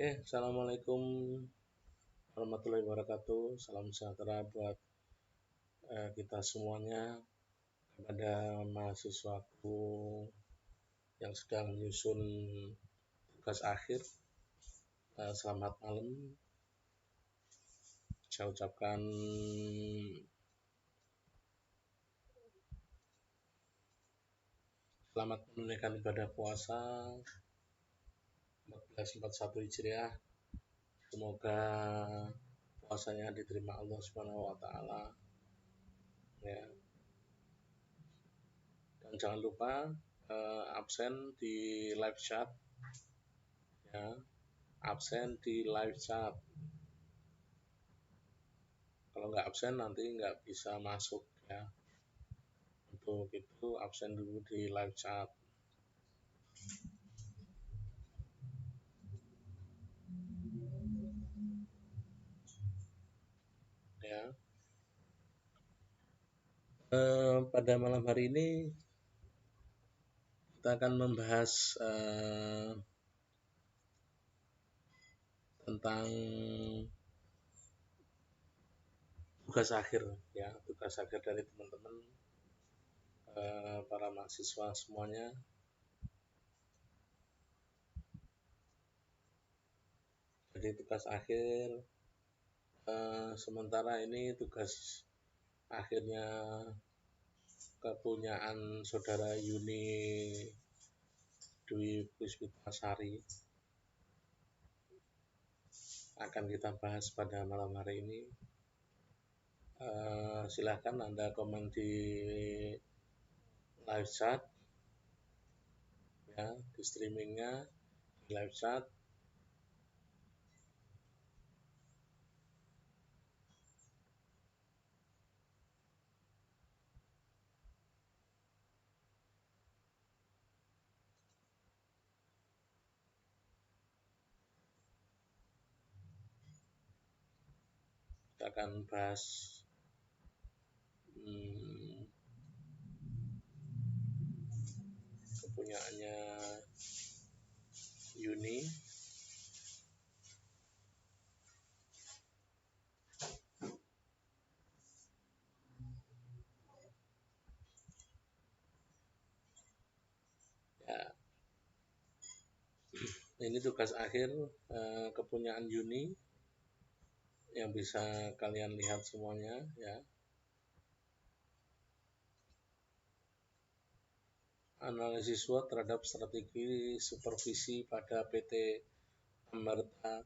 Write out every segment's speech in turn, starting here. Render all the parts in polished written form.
Oke, Assalamualaikum warahmatullahi wabarakatuh. Salam sejahtera buat kita semuanya. Kepada mahasiswaku yang sedang menyusun tugas akhir, selamat malam. Saya ucapkan selamat menunaikan ibadah puasa 1441 Hijriah. Semoga puasanya diterima Allah Subhanahu wa taala. Ya. Dan jangan lupa absen di live chat, ya, absen di live chat. Kalau nggak absen nanti nggak bisa masuk, ya. Untuk itu absen dulu di live chat. Ya. Pada malam hari ini kita akan membahas tentang tugas akhir, ya, tugas akhir dari teman-teman para mahasiswa semuanya. Jadi tugas akhir sementara ini tugas akhirnya kepunyaan saudara Yuni Dwi Puspitasari akan kita bahas pada malam hari ini. Silahkan Anda komen di live chat, ya, di streamingnya, di live chat. Kita akan bahas kepunyaannya Yuni. Ya, ini tugas akhir kepunyaan Yuni yang bisa kalian lihat semuanya, ya. Analisis SWOT terhadap strategi supervisi pada PT Amerta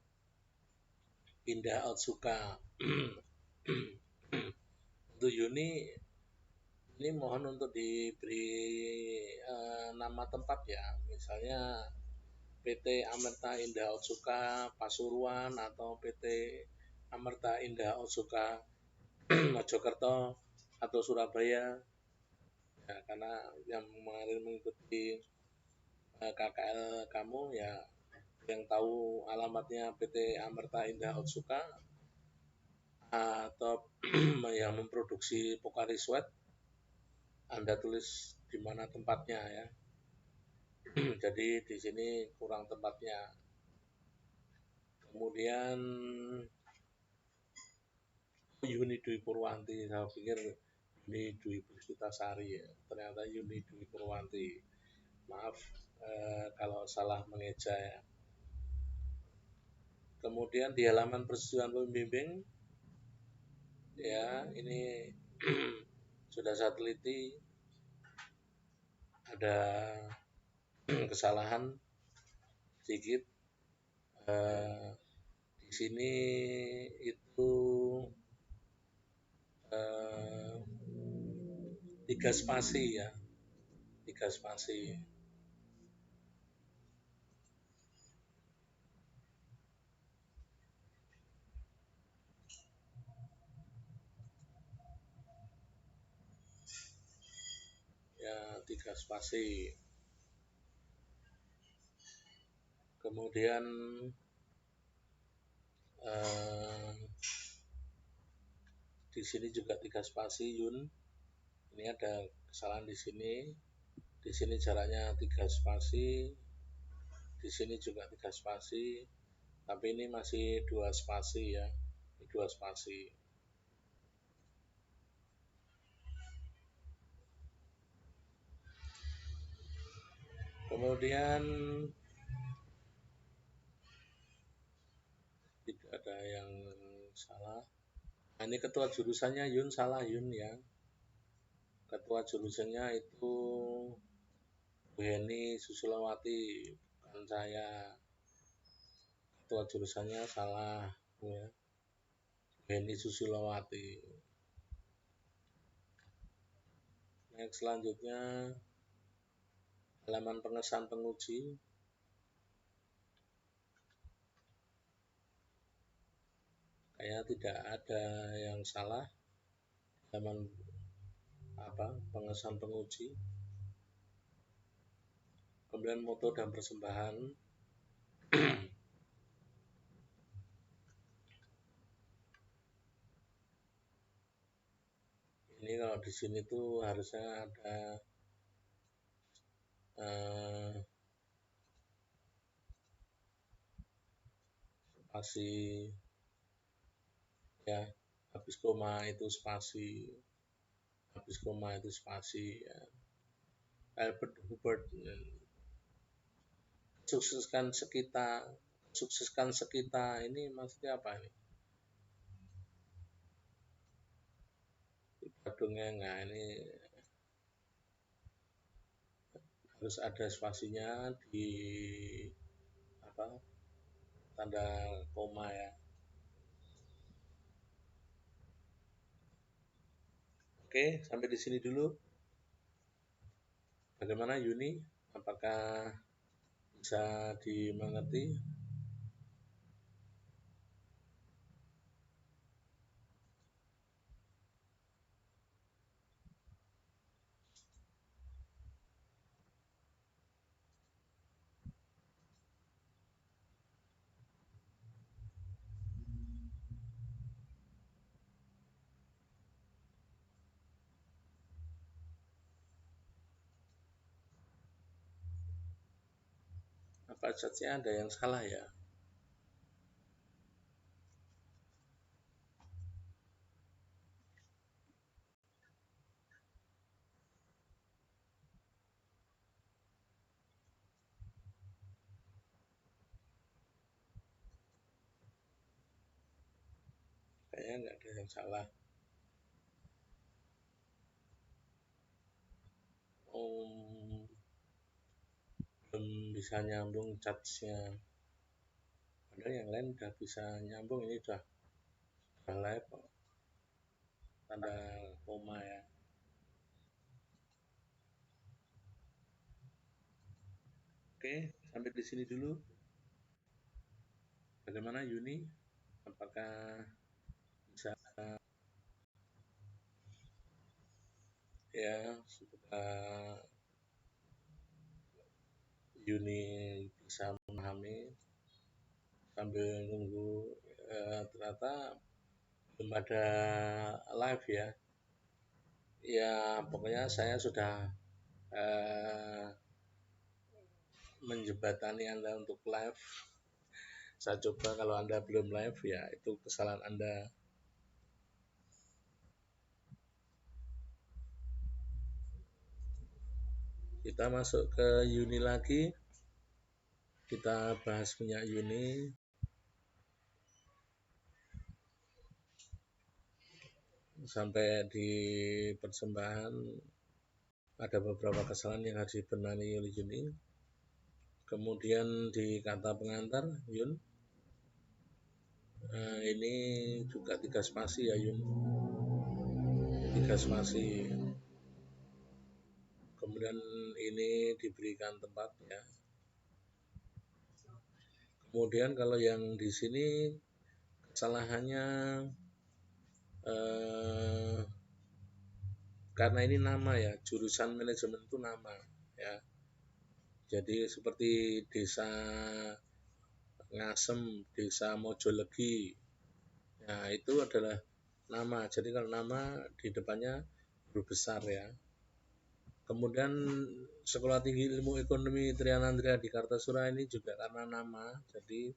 Indah Otsuka. Untuk Yuni, ini mohon untuk diberi nama tempat, ya, misalnya PT Amerta Indah Otsuka Pasuruan atau PT Amerta Indah Otsuka Mojokerto atau Surabaya, ya, karena yang kemarin mengikuti KKL kamu, ya, yang tahu alamatnya PT Amerta Indah Otsuka atau yang memproduksi Pocari Sweat, Anda tulis di mana tempatnya, ya. Jadi di sini kurang tempatnya. Kemudian Yuni Dwi Purwanti, saya pikir Yuni Dwi Puspitasari, ya. Ternyata Yuni Dwi Purwanti. Maaf kalau salah mengeja, ya. Kemudian di halaman persetujuan pembimbing, ya, ini sudah saya teliti, ada kesalahan sedikit. Di sini itu 3 spasi, ya, 3 spasi. Ya, 3 spasi. Kemudian di sini juga 3 spasi, Yun. Ini ada kesalahan di sini. Di sini jaraknya 3 spasi. Di sini juga 3 spasi. Tapi ini masih 2 spasi ya, 2 spasi. Kemudian tidak ada yang salah. Nah, ini ketua jurusannya Yun, salah Yun ya. Ketua jurusannya itu Bu Heni Susilowati, bukan saya. Ketua jurusannya salah ya. Bu Heni Susilowati. Next, selanjutnya halaman pengesahan penguji. Kayaknya tidak ada yang salah. Halaman pengesahan penguji. Kemudian moto dan persembahan. Ini kalau di sini tuh harusnya ada spasi ya, habis koma itu spasi, habis koma itu spasi ya. Albert Hubbard, sukseskan sekita ini maksudnya apa ini? Badungnya enggak, ini harus ada spasinya di tanda koma ya. Oke, sampai di sini dulu. Bagaimana Yuni? Apakah bisa dimengerti? Apa saja ada yang salah ya? Kayaknya nggak ada yang salah. Belum bisa nyambung charge-nya. Padahal yang lain udah bisa nyambung, ini udah live kok. Tanda koma ya. Oke, sampai di sini dulu. Bagaimana Yuni? Apakah bisa ya sudah Yuni bisa memahami sambil nunggu ternyata belum ada live ya. Ya pokoknya saya sudah menjembatani Anda untuk live. Saya coba, kalau Anda belum live ya itu kesalahan Anda. Kita masuk ke Yuni lagi. Kita bahas minyak Yuni. Sampai di persembahan ada beberapa kesalahan yang harus dibenahi oleh Yuni. Kemudian di kata pengantar Yun, ini juga 3 spasi ya Yun, 3 spasi. Kemudian ini diberikan tempat ya. Kemudian kalau yang di sini kesalahannya karena ini nama ya, jurusan manajemen itu nama ya. Jadi seperti desa Ngasem, desa Mojolegi, nah itu adalah nama. Jadi kalau nama di depannya huruf besar ya. Kemudian Sekolah Tinggi Ilmu Ekonomi Trianandrea di Kartasura ini juga karena nama, jadi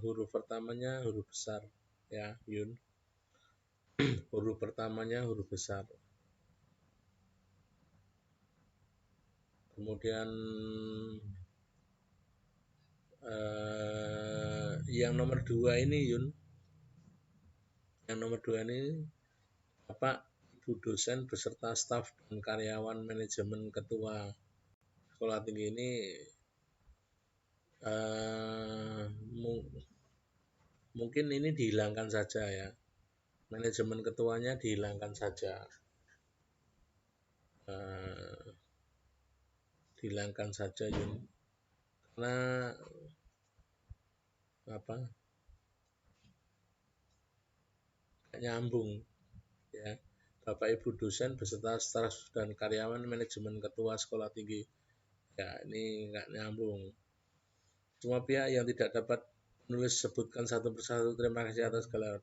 huruf pertamanya huruf besar ya Yun. Huruf pertamanya huruf besar. Kemudian yang nomor 2 ini Yun, yang nomor 2 ini Bapak Ibu dosen beserta staf dan karyawan manajemen ketua sekolah tinggi ini mungkin ini dihilangkan saja ya. Manajemen ketuanya dihilangkan saja. Dihilangkan saja Yun. Karena apa? Gak nyambung ya. Bapak Ibu dosen beserta staf dan karyawan manajemen ketua sekolah tinggi. Ya, ini nggak nyambung. Semua pihak yang tidak dapat menulis sebutkan satu persatu terima kasih atas segala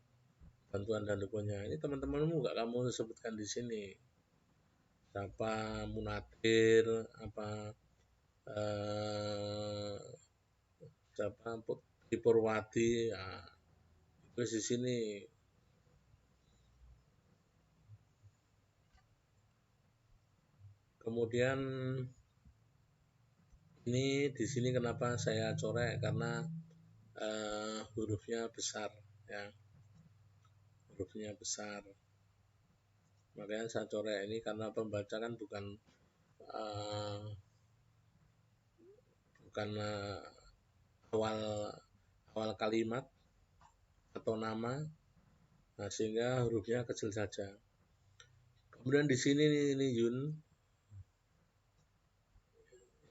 bantuan dan dukungannya. Ini teman-temanmu nggak kamu sebutkan di sini. Siapa Munadir, apa siapa Putri Purwadi, ya, itu di sini. Kemudian ini di sini kenapa saya coret karena hurufnya besar ya, hurufnya besar. Makanya saya coret ini karena pembaca kan bukan awal kalimat atau nama, nah, sehingga hurufnya kecil saja. Kemudian di sini ini Yun,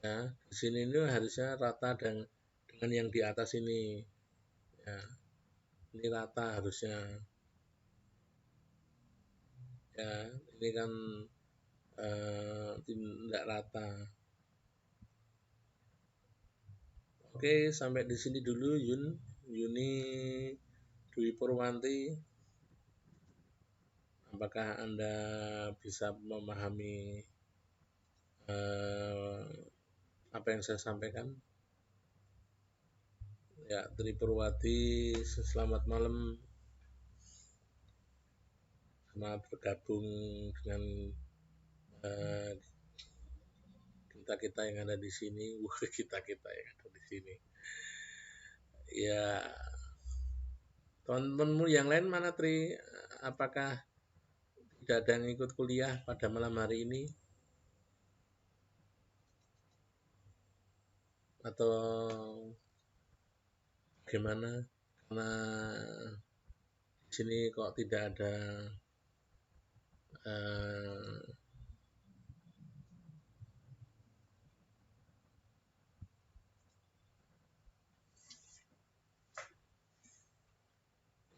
ya, di sini ini harusnya rata dengan yang di atas ini, ya, ini rata harusnya, ya, ini kan tidak rata. Oke, sampai di sini dulu Yuni Dwi Purwanti. Apakah Anda bisa memahami apa yang saya sampaikan? Ya, Tri Purwati, selamat malam. Selamat bergabung dengan kita yang ada di sini. Kita yang ada di sini. Ya, teman-temanmu yang lain mana Tri? Apakah tidak ada yang ikut kuliah pada malam hari ini? Atau gimana? Karena di sini kok tidak ada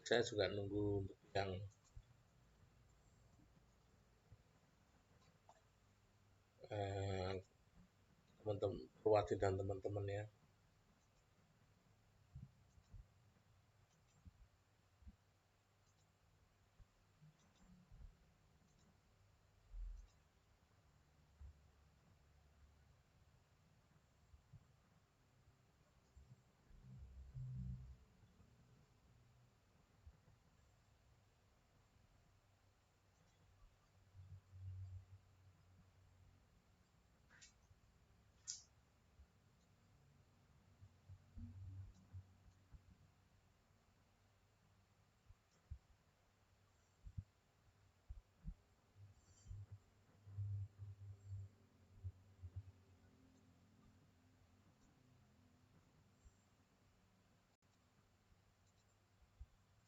saya juga nunggu yang teman-teman Purwati dan teman-teman ya.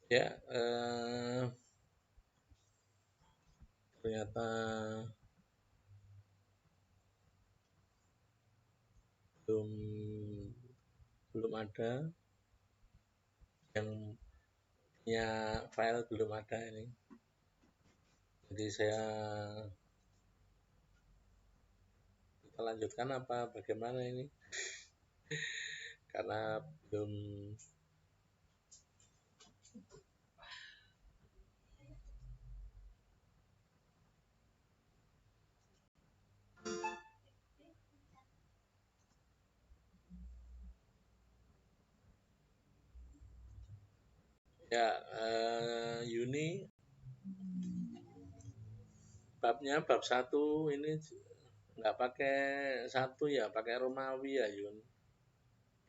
Ya, ternyata belum ada yang punya file, belum ada ini. Jadi kita lanjutkan apa bagaimana ini? Karena belum Ya, Yuni babnya bab 1 ini nggak pakai 1 ya, pakai Romawi ya Yun.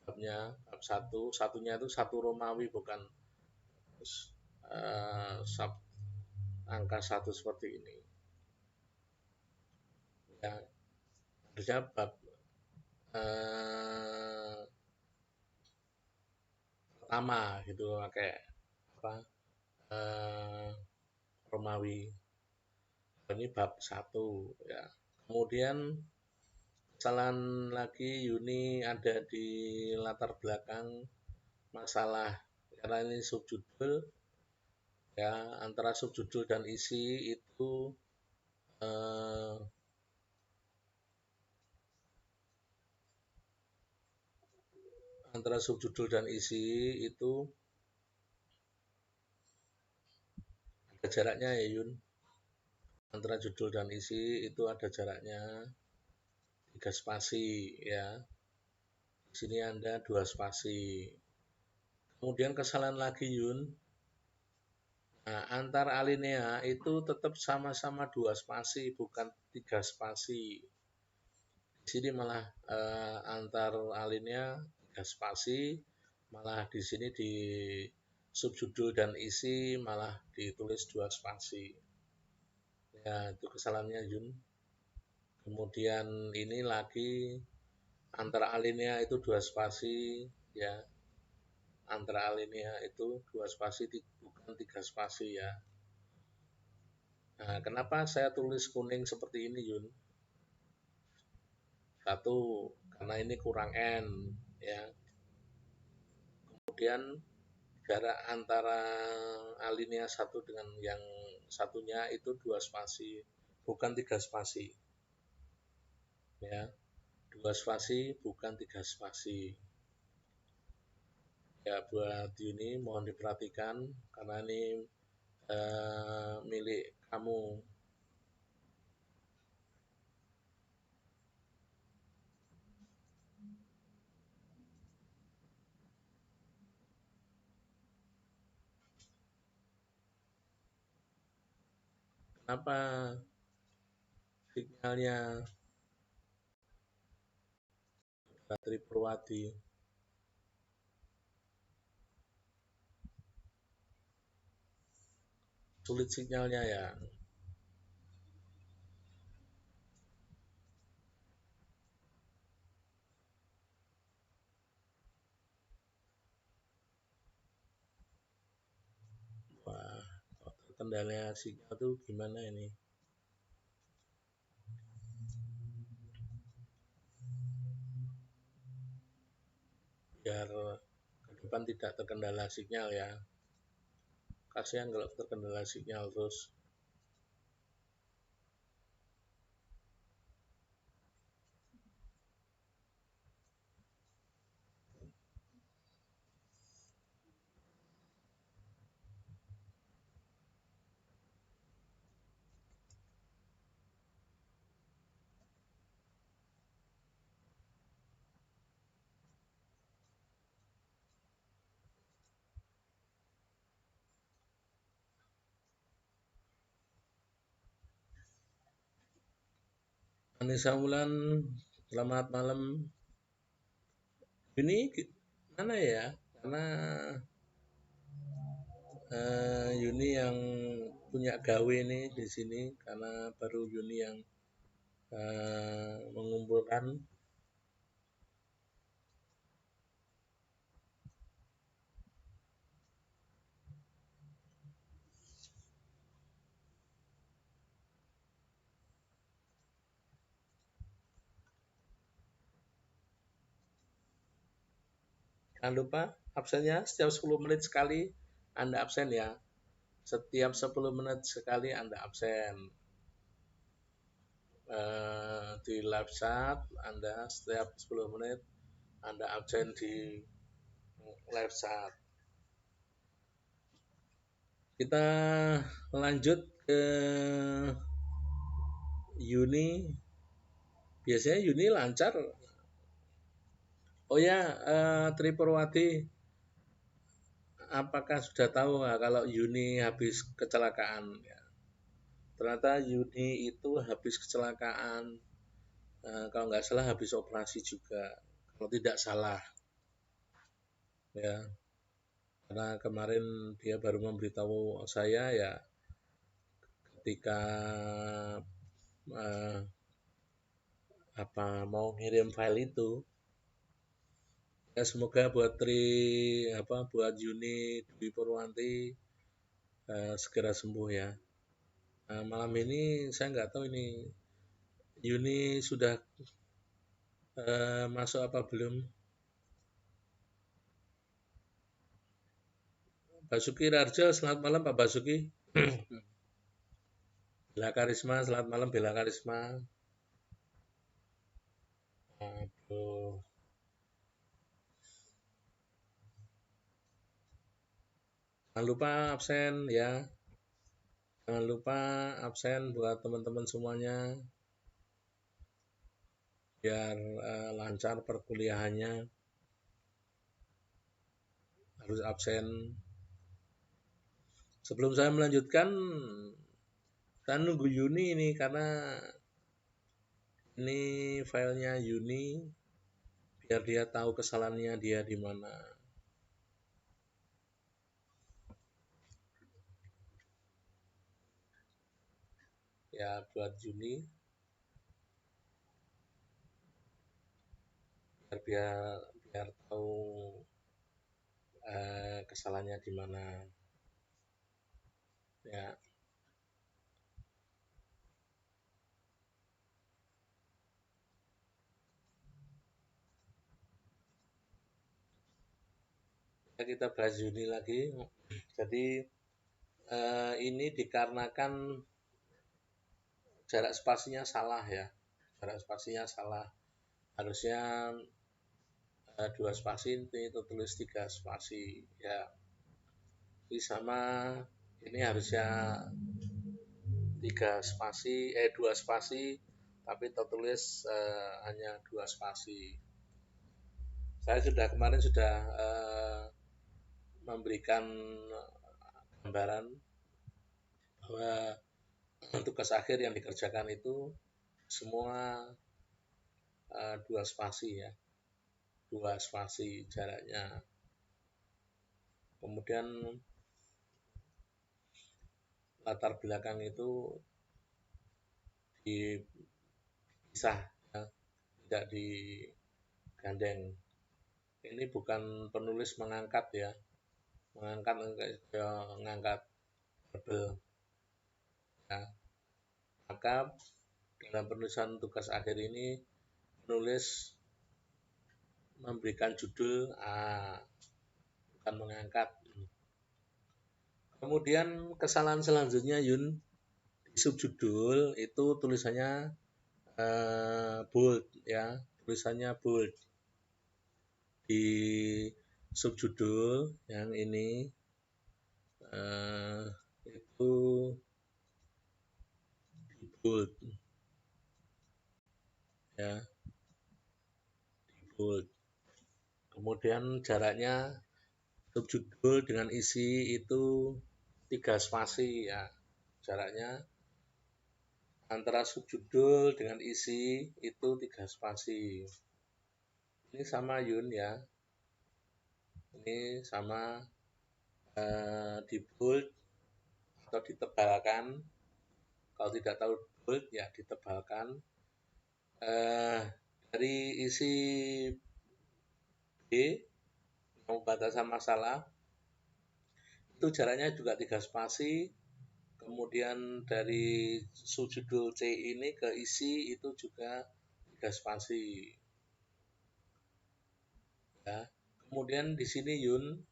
Babnya bab 1, satunya itu 1 Romawi bukan uh, angka 1 seperti ini. Ya, harusnya bab pertama gitu pakai apa Romawi. Ini bab 1 ya. Kemudian kesalahan lagi Yuni ada di latar belakang masalah karena ini subjudul ya, antara subjudul dan isi itu eh, antara subjudul dan isi itu ada jaraknya ya Yun. Antara judul dan isi itu ada jaraknya 3 spasi ya. Di sini Anda 2 spasi. Kemudian kesalahan lagi Yun. Nah, antar alinea itu tetap sama-sama 2 spasi, bukan 3 spasi. Di sini malah antar alinea 3 spasi, malah di sini di subjudul dan isi malah ditulis 2 spasi. Ya, itu kesalahannya Yun. Kemudian ini lagi antara alinea itu 2 spasi ya. Antara alinea itu 2 spasi bukan 3 spasi ya. Nah, kenapa saya tulis kuning seperti ini Yun? Satu, karena ini kurang N ya. Kemudian jarak antara alinea satu dengan yang satunya itu 2 spasi, bukan 3 spasi. Ya, 2 spasi bukan 3 spasi. Ya, buat Yuni mohon diperhatikan karena ini milik kamu. Kenapa sinyalnya Ratri Purwadi? Sulit sinyalnya ya. Wah, kendala sinyal tuh gimana ini? Biar ke depan tidak terkendala sinyal ya. Kasihan kalau terkendala sinyal terus. Anissa Wulan, selamat malam. Ini mana ya? Karena Yuni yang punya gawe nih di sini karena baru Yuni yang mengumpulkan. Jangan lupa absennya setiap 10 menit sekali Anda absen ya. Setiap 10 menit sekali Anda absen. Di live chat Anda setiap 10 menit Anda absen di live chat. Kita lanjut ke Yuni. Biasanya Yuni lancar. Oh ya, Tri Purwadi, apakah sudah tahu nggak kalau Yuni habis kecelakaan? Ya, ternyata Yuni itu habis kecelakaan, kalau nggak salah habis operasi juga, kalau tidak salah. Ya, karena kemarin dia baru memberitahu saya ya ketika uh, mau ngirim file itu. Ya, semoga buat Yuni Dwi Purwanti segera sembuh ya. Malam ini saya nggak tahu ini Yuni sudah masuk apa belum. Basuki Rarjo, selamat malam Pak Basuki. Bella Karisma, selamat malam Bella Karisma. Aduh. Jangan lupa absen ya. Jangan lupa absen buat teman-teman semuanya biar lancar perkuliahannya. Harus absen. Sebelum saya melanjutkan, saya nunggu Yuni ini karena ini filenya Yuni biar dia tahu kesalahannya dia di mana. Ya, buat Yuni biar tahu kesalahannya di mana. Ya, kita bahas Yuni lagi. Jadi ini dikarenakan jarak spasinya salah ya. Jarak spasinya salah. Harusnya 2 spasi, ini tertulis 3 spasi. Ya, ini sama, ini harusnya 2 spasi, tapi tertulis hanya 2 spasi. Saya kemarin sudah memberikan gambaran bahwa tugas akhir yang dikerjakan itu semua 2 spasi ya, 2 spasi jaraknya. Kemudian latar belakang itu dipisah ya, tidak digandeng. Ini bukan penulis mengangkat ya, mengangkat barbel ya. Maka dalam penulisan tugas akhir ini penulis memberikan judul bukan mengangkat. Kemudian kesalahan selanjutnya Yun, di subjudul itu tulisannya bold ya, tulisannya bold. Di subjudul yang ini itu di bold ya, di bold. Kemudian jaraknya subjudul dengan isi itu 3 spasi ya, jaraknya antara subjudul dengan isi itu 3 spasi. Ini sama Yun ya, ini sama di bold atau ditebalkan. Kalau tidak tahu bold ya ditebalkan. Dari isi B, pembatasan masalah, itu jaraknya juga 3 spasi. Kemudian dari subjudul C ini ke isi itu juga 3 spasi. Ya. Kemudian di sini Yun,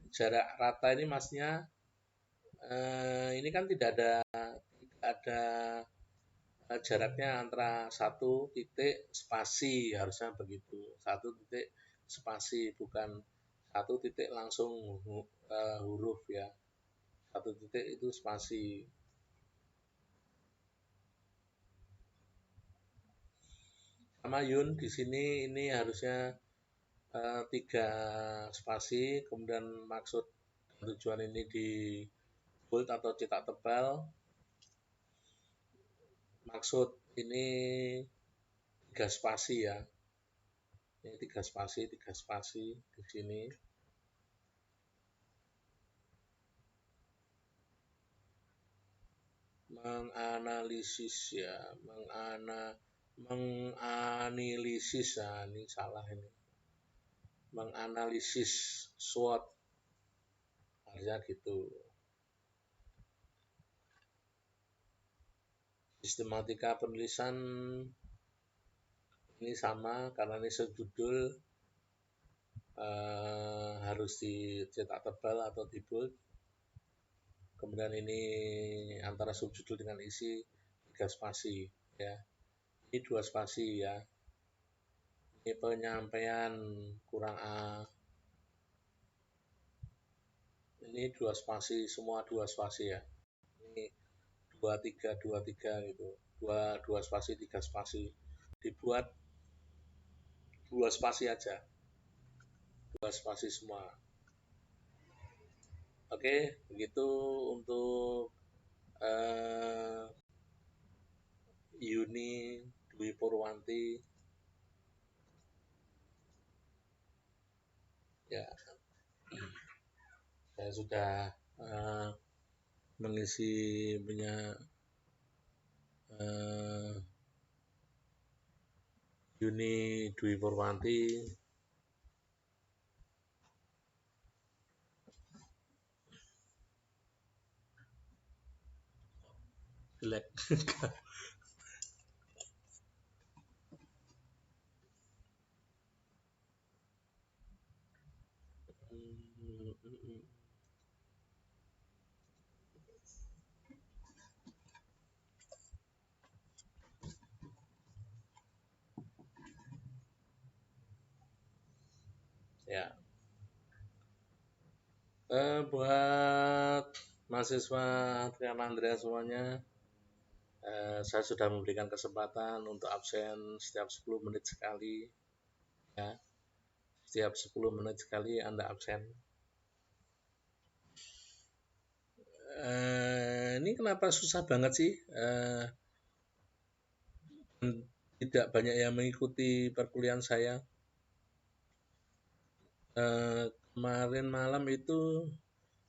jarak rata ini maksudnya ini kan tidak ada jaraknya antara 1 titik spasi, harusnya begitu. 1 titik spasi, bukan 1 titik langsung huruf ya. 1 titik itu spasi. Sama Yun di sini ini harusnya 3 spasi, kemudian maksud dan tujuan ini di bold atau cetak tebal. Maksud ini 3 spasi ya. Ini 3 spasi di sini. Menganalisis ya, menganalisis, nah ini salah ini. Menganalisis SWOT, harusnya gitu. Sistematika penulisan ini sama karena ini sejudul, harus dicetak tebal atau di bold. Kemudian ini antara subjudul dengan isi 3 spasi ya. Ini 2 spasi ya. Ini penyampaian kurang A. Ini 2 spasi, semua 2 spasi ya. Ini 2 3 gitu. 2 spasi, 3 spasi. Dibuat 2 spasi aja. 2 spasi semua. Oke, begitu untuk Yuni Dwi Purwanti ya. Saya sudah mengisi punya Yuni Dwi Purwanti. Jelek. Ya. Buat mahasiswa Trian Andrea semuanya, saya sudah memberikan kesempatan untuk absen setiap 10 menit sekali. Ya. Setiap 10 menit sekali Anda absen. Ini kenapa susah banget sih? Tidak banyak yang mengikuti perkuliahan saya. Kemarin malam itu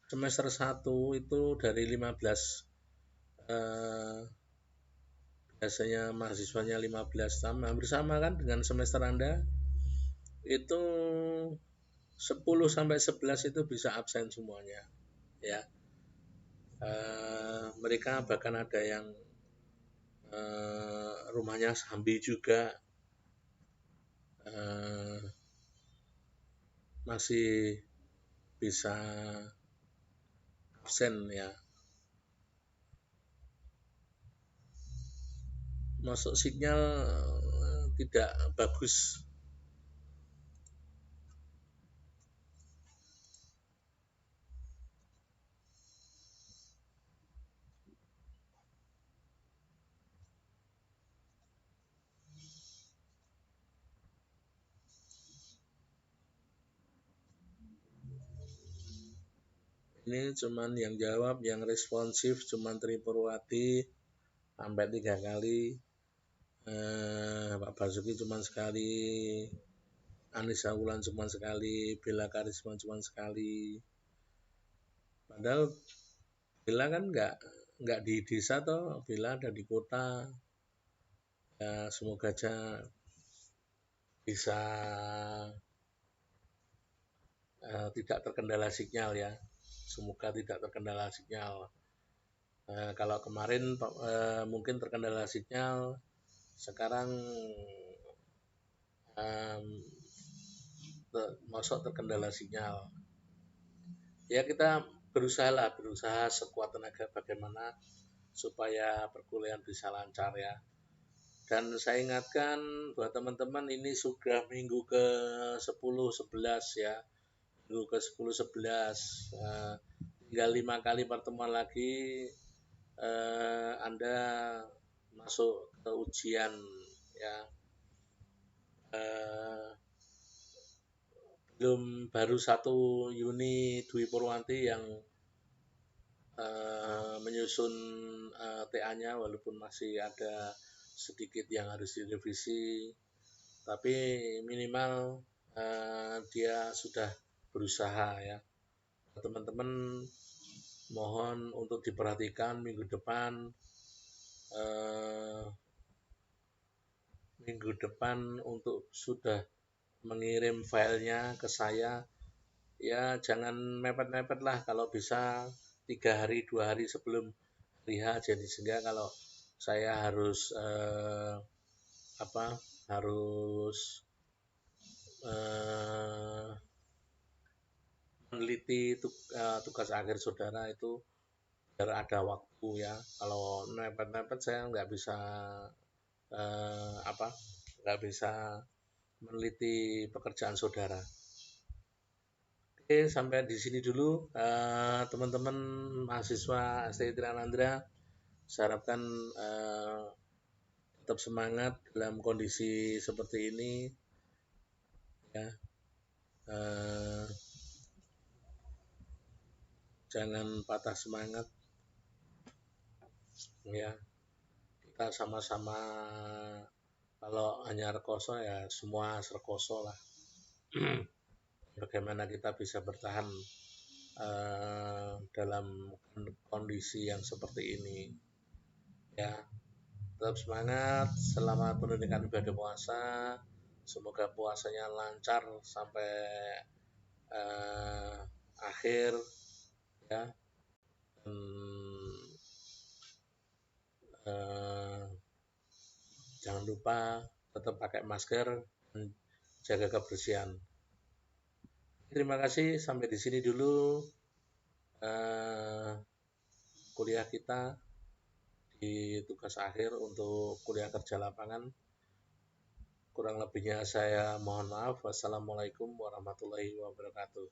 semester 1 itu dari 15 biasanya mahasiswanya 15, hampir sama kan dengan semester Anda. Itu 10 sampai 11 itu bisa absen semuanya ya. Mereka bahkan ada yang rumahnya Sambi juga, masih bisa absen ya. Masuk sinyal tidak bagus. Ini cuman yang jawab, yang responsif cuman Tri Purwati sampai 3 kali. Pak Basuki cuma sekali, Anissa Wulan cuma sekali, Bella Karisma cuma sekali. Padahal Bella kan nggak di desa toh, Bella ada di kota. Ya, semoga aja bisa tidak terkendala sinyal ya. Semoga tidak terkendala sinyal. Kalau kemarin mungkin terkendala sinyal, sekarang masuk terkendala sinyal. Ya kita berusaha sekuat tenaga bagaimana supaya perkuliahan bisa lancar ya. Dan saya ingatkan buat teman-teman, ini sudah minggu ke 10-11 ya. Minggu ke 10-11. Tinggal 5 kali pertemuan lagi Anda masuk ke ujian ya. baru 1 Juni Dwi Purwanti yang menyusun TA-nya, walaupun masih ada sedikit yang harus direvisi, tapi minimal dia sudah berusaha ya. Teman-teman mohon untuk diperhatikan minggu depan untuk sudah mengirim filenya ke saya. Ya jangan mepet-mepet lah, kalau bisa 3 hari 2 hari sebelum hari H, jadi sehingga kalau saya harus meneliti tugas akhir saudara itu biar ada waktu ya. Kalau mepet-mepet saya nggak bisa meneliti pekerjaan saudara. Oke, sampai di sini dulu teman-teman mahasiswa STI Trianandra. Saya harapkan tetap semangat dalam kondisi seperti ini ya. Jangan patah semangat ya. Kita sama-sama, kalau hanya rekoso ya semua rekoso lah. Bagaimana kita bisa bertahan dalam kondisi yang seperti ini ya. Tetap semangat, selamat menunaikan ibadah puasa, semoga puasanya lancar sampai akhir ya. Jangan lupa tetap pakai masker dan jaga kebersihan. Terima kasih, sampai di sini dulu kuliah kita di tugas akhir untuk kuliah kerja lapangan. Kurang lebihnya saya mohon maaf. Wassalamualaikum warahmatullahi wabarakatuh.